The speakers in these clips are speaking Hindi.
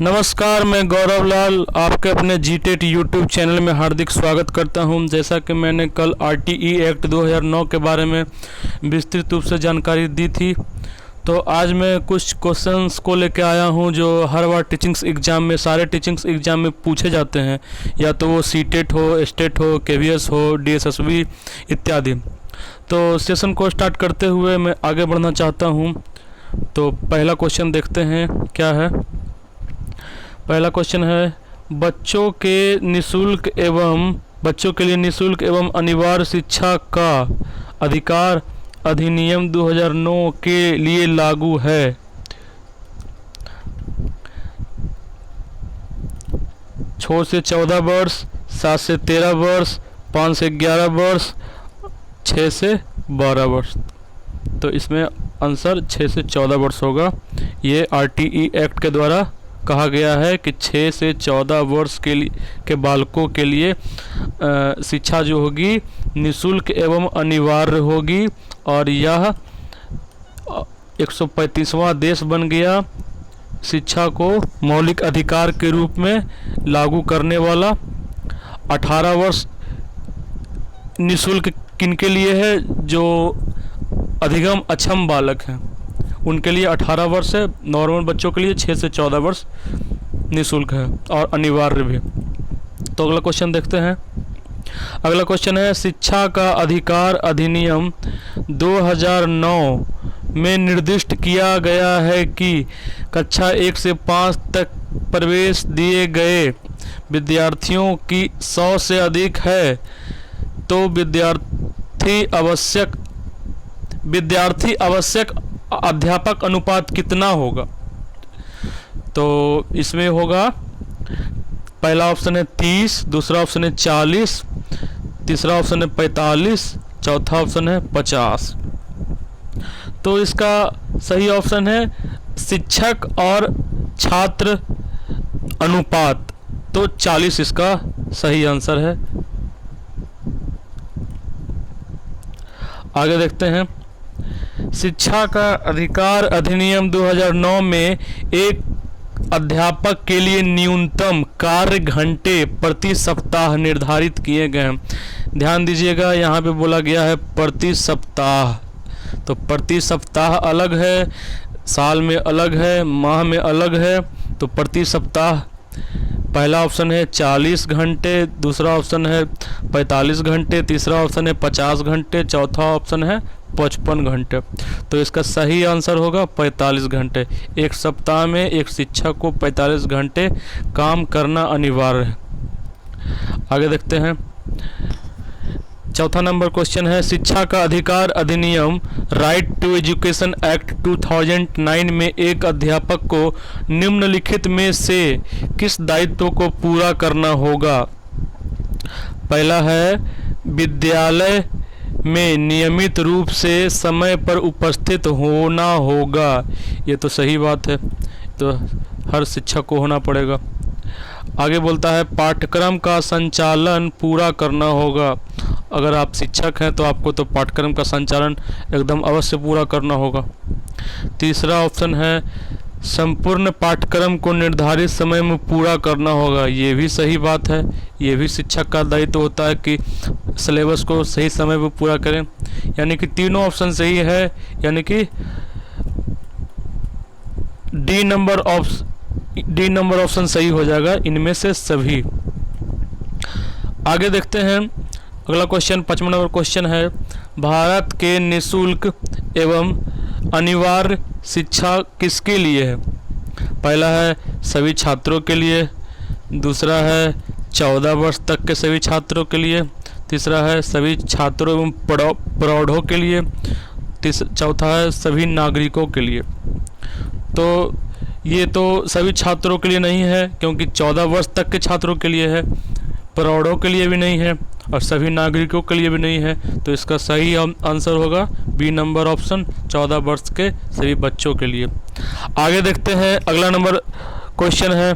नमस्कार, मैं गौरव लाल आपके अपने जीटेट यूट्यूब चैनल में हार्दिक स्वागत करता हूं। जैसा कि मैंने कल आरटीई एक्ट 2009 के बारे में विस्तृत रूप से जानकारी दी थी, तो आज मैं कुछ क्वेश्चंस को लेकर आया हूं जो हर बार टीचिंग्स एग्ज़ाम में, सारे टीचिंग्स एग्ज़ाम में पूछे जाते हैं, या तो वो सीटेट हो, स्टेट हो, केवीएस हो, डीएसएसबी इत्यादि। तो सेशन को स्टार्ट करते हुए मैं आगे बढ़ना चाहता हूँ। तो पहला क्वेश्चन देखते हैं क्या है। पहला क्वेश्चन है, बच्चों के लिए निःशुल्क एवं अनिवार्य शिक्षा का अधिकार अधिनियम 2009 के लिए लागू है। छः से 14 वर्ष, 7 से 13 वर्ष, 5 से 11 वर्ष, 6 से 12 वर्ष। तो इसमें आंसर 6 से 14 वर्ष होगा। ये आरटीई एक्ट के द्वारा कहा गया है कि 6 से 14 वर्ष के बालकों के लिए शिक्षा जो होगी निःशुल्क एवं अनिवार्य होगी, और यह 135वां देश बन गया शिक्षा को मौलिक अधिकार के रूप में लागू करने वाला। 18 वर्ष निःशुल्क किनके लिए है? जो अधिगम अक्षम बालक हैं उनके लिए 18 वर्ष है। नॉर्मल बच्चों के लिए 6 से 14 वर्ष निःशुल्क है और अनिवार्य भी। तो अगला क्वेश्चन देखते हैं। अगला क्वेश्चन है, शिक्षा का अधिकार अधिनियम 2009 में निर्दिष्ट किया गया है कि कक्षा 1 से 5 तक प्रवेश दिए गए विद्यार्थियों की 100 से अधिक है तो विद्यार्थी आवश्यक अध्यापक अनुपात कितना होगा? तो इसमें होगा, पहला ऑप्शन है 30, दूसरा ऑप्शन है 40, तीसरा ऑप्शन है 45, चौथा ऑप्शन है 50। तो इसका सही ऑप्शन है शिक्षक और छात्र अनुपात, तो 40 इसका सही आंसर है। आगे देखते हैं। शिक्षा का अधिकार अधिनियम 2009 में एक अध्यापक के लिए न्यूनतम कार्य घंटे प्रति सप्ताह निर्धारित किए गए हैं। ध्यान दीजिएगा, यहाँ पे बोला गया है प्रति सप्ताह। तो प्रति सप्ताह अलग है, साल में अलग है, माह में अलग है। तो प्रति सप्ताह पहला ऑप्शन है 40 घंटे, दूसरा ऑप्शन है 45 घंटे, तीसरा ऑप्शन है 50 घंटे, चौथा ऑप्शन है 55 घंटे। तो इसका सही आंसर होगा 45 घंटे। एक सप्ताह में एक शिक्षक को 45 घंटे काम करना अनिवार्य है। आगे देखते हैं। चौथा नंबर क्वेश्चन है, शिक्षा का अधिकार अधिनियम राइट टू एजुकेशन एक्ट 2009 में एक अध्यापक को निम्नलिखित में से किस दायित्व को पूरा करना होगा? पहला है, विद्यालय में नियमित रूप से समय पर उपस्थित होना होगा। ये तो सही बात है, तो हर शिक्षक को होना पड़ेगा। आगे बोलता है, पाठ्यक्रम का संचालन पूरा करना होगा। अगर आप शिक्षक हैं तो आपको तो पाठ्यक्रम का संचालन एकदम अवश्य पूरा करना होगा। तीसरा ऑप्शन है, संपूर्ण पाठ्यक्रम को निर्धारित समय में पूरा करना होगा। ये भी सही बात है, ये भी शिक्षक का दायित्व होता है कि सिलेबस को सही समय पर पूरा करें। यानी कि तीनों ऑप्शन सही है, यानी कि डी नंबर ऑप्शन सही हो जाएगा इनमें से सभी। आगे देखते हैं। अगला क्वेश्चन 55 नंबर क्वेश्चन है, भारत के निःशुल्क एवं अनिवार्य शिक्षा किसके लिए है? पहला है सभी छात्रों के लिए, दूसरा है 14 वर्ष तक के सभी छात्रों के लिए, तीसरा है सभी छात्रों एवं प्रौढ़ों के लिए, चौथा है सभी नागरिकों के लिए। तो ये तो सभी छात्रों के लिए नहीं है, क्योंकि 14 वर्ष तक के छात्रों के लिए है, प्रौढ़ों के लिए भी नहीं है और सभी नागरिकों के लिए भी नहीं है। तो इसका सही आंसर होगा बी नंबर ऑप्शन, 14 वर्ष के सभी बच्चों के लिए। आगे देखते हैं। अगला नंबर क्वेश्चन है,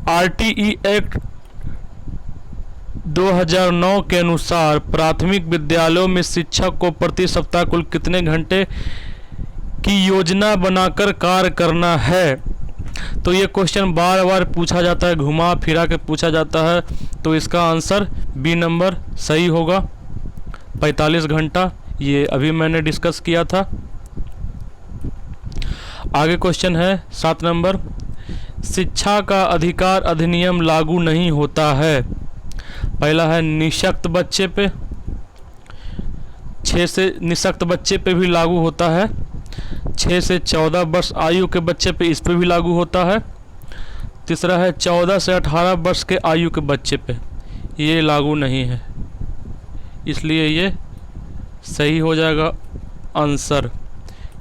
आरटीई एक्ट 2009 के अनुसार प्राथमिक विद्यालयों में शिक्षक को प्रति सप्ताह कुल कितने घंटे की योजना बनाकर कार्य करना है? तो ये क्वेश्चन बार बार पूछा जाता है, घुमा फिरा के पूछा जाता है, तो इसका आंसर बी नंबर सही होगा। 45 घंटा ये अभी मैंने डिस्कस किया था। आगे क्वेश्चन है 7 नंबर, शिक्षा का अधिकार अधिनियम लागू नहीं होता है। पहला है निःशक्त बच्चे पे, 6 से निःशक्त बच्चे पे भी लागू होता है, 6 से 14 वर्ष आयु के बच्चे पे इस पे भी लागू होता है। तीसरा है 14 से 18 वर्ष के आयु के बच्चे पे ये लागू नहीं है, इसलिए ये सही हो जाएगा आंसर।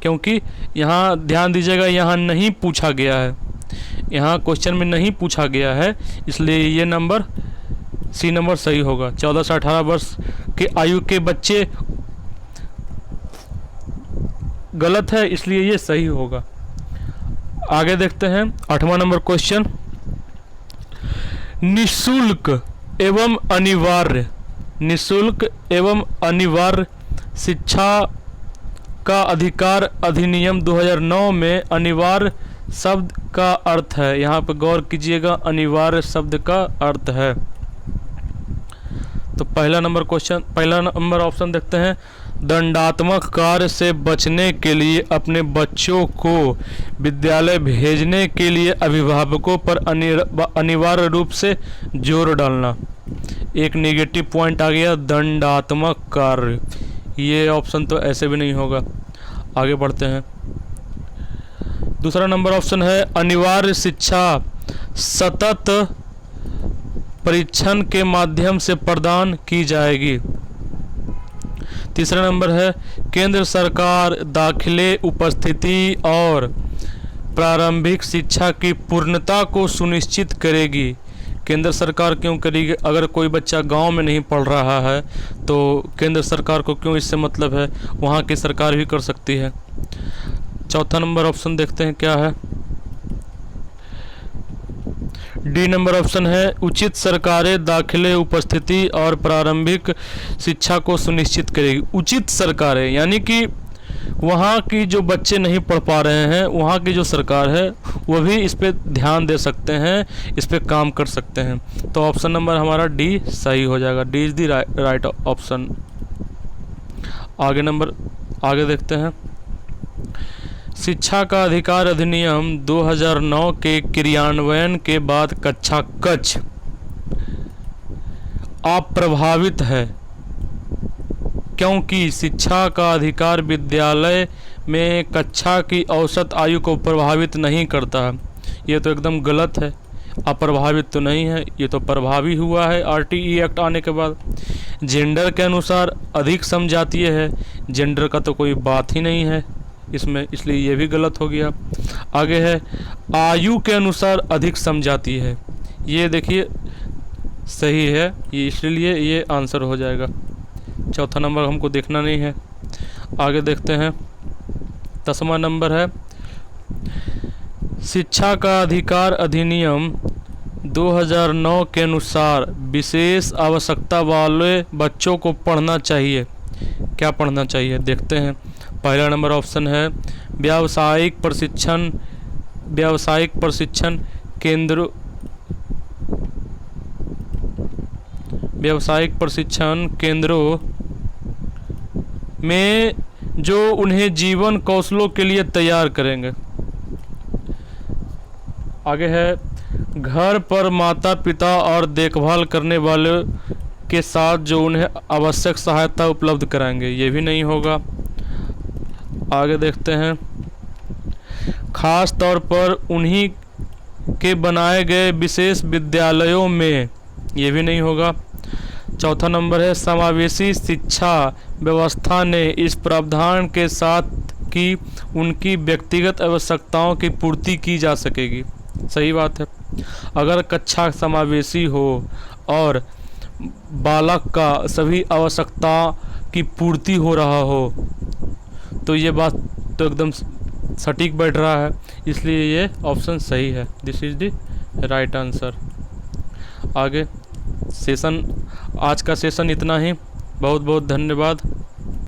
क्योंकि यहाँ ध्यान दीजिएगा, यहाँ नहीं पूछा गया है, यहाँ क्वेश्चन में नहीं पूछा गया है, इसलिए ये नंबर सी नंबर सही होगा। 14 से 18 वर्ष के आयु के बच्चे गलत है, इसलिए ये सही होगा। आगे देखते हैं 8वां नंबर क्वेश्चन, निःशुल्क एवं अनिवार्य, निःशुल्क एवं अनिवार्य शिक्षा का अधिकार अधिनियम 2009 में अनिवार्य शब्द का अर्थ है। यहाँ पर गौर कीजिएगा, अनिवार्य शब्द का अर्थ है। तो पहला नंबर ऑप्शन देखते हैं, दंडात्मक कार्य से बचने के लिए अपने बच्चों को विद्यालय भेजने के लिए अभिभावकों पर अनिवार्य रूप से जोर डालना। एक नेगेटिव पॉइंट आ गया, दंडात्मक कार्य, ये ऑप्शन तो ऐसे भी नहीं होगा। आगे बढ़ते हैं। दूसरा नंबर ऑप्शन है, अनिवार्य शिक्षा सतत परीक्षण के माध्यम से प्रदान की जाएगी। तीसरा नंबर है, केंद्र सरकार दाखिले, उपस्थिति और प्रारंभिक शिक्षा की पूर्णता को सुनिश्चित करेगी। केंद्र सरकार क्यों करेगी? अगर कोई बच्चा गांव में नहीं पढ़ रहा है तो केंद्र सरकार को क्यों इससे मतलब है, वहाँ की सरकार भी कर सकती है। चौथा नंबर ऑप्शन देखते हैं क्या है। डी नंबर ऑप्शन है, उचित सरकारें दाखिले, उपस्थिति और प्रारंभिक शिक्षा को सुनिश्चित करेगी। उचित सरकारें यानी कि वहाँ की जो बच्चे नहीं पढ़ पा रहे हैं, वहाँ की जो सरकार है वो भी इस पे ध्यान दे सकते हैं, इस पे काम कर सकते हैं। तो ऑप्शन नंबर हमारा डी सही हो जाएगा। D is the right option. आगे देखते हैं। शिक्षा का अधिकार अधिनियम 2009 के क्रियान्वयन के बाद कक्षा कक्ष अप्रभावित है, क्योंकि शिक्षा का अधिकार विद्यालय में कक्षा की औसत आयु को प्रभावित नहीं करता है। ये तो एकदम गलत है, अप्रभावित तो नहीं है, ये तो प्रभावी हुआ है आरटीई एक्ट आने के बाद। जेंडर के अनुसार अधिक समजातीय है, जेंडर का तो कोई बात ही नहीं है इसमें, इसलिए ये भी गलत हो गया। आगे है, आयु के अनुसार अधिक समजातीय है, ये देखिए सही है, ये इसलिए ये आंसर हो जाएगा। चौथा नंबर हमको देखना नहीं है। आगे देखते हैं। 10वां नंबर है, शिक्षा का अधिकार अधिनियम 2009 के अनुसार विशेष आवश्यकता वाले बच्चों को पढ़ना चाहिए। क्या पढ़ना चाहिए देखते हैं। पहला नंबर ऑप्शन है, व्यावसायिक प्रशिक्षण केंद्रों में जो उन्हें जीवन कौशलों के लिए तैयार करेंगे। आगे है, घर पर माता पिता और देखभाल करने वाले के साथ जो उन्हें आवश्यक सहायता उपलब्ध कराएंगे, ये भी नहीं होगा। आगे देखते हैं। खास तौर पर उन्हीं के बनाए गए विशेष विद्यालयों में, ये भी नहीं होगा। चौथा नंबर है, समावेशी शिक्षा व्यवस्था ने इस प्रावधान के साथ कि उनकी व्यक्तिगत आवश्यकताओं की पूर्ति की जा सकेगी। सही बात है। अगर कक्षा समावेशी हो और बालक का सभी आवश्यकता की पूर्ति हो रहा हो तो ये बात तो एकदम सटीक बैठ रहा है, इसलिए ये ऑप्शन सही है। This is the right answer. आगे आज का सेशन इतना ही। बहुत बहुत धन्यवाद।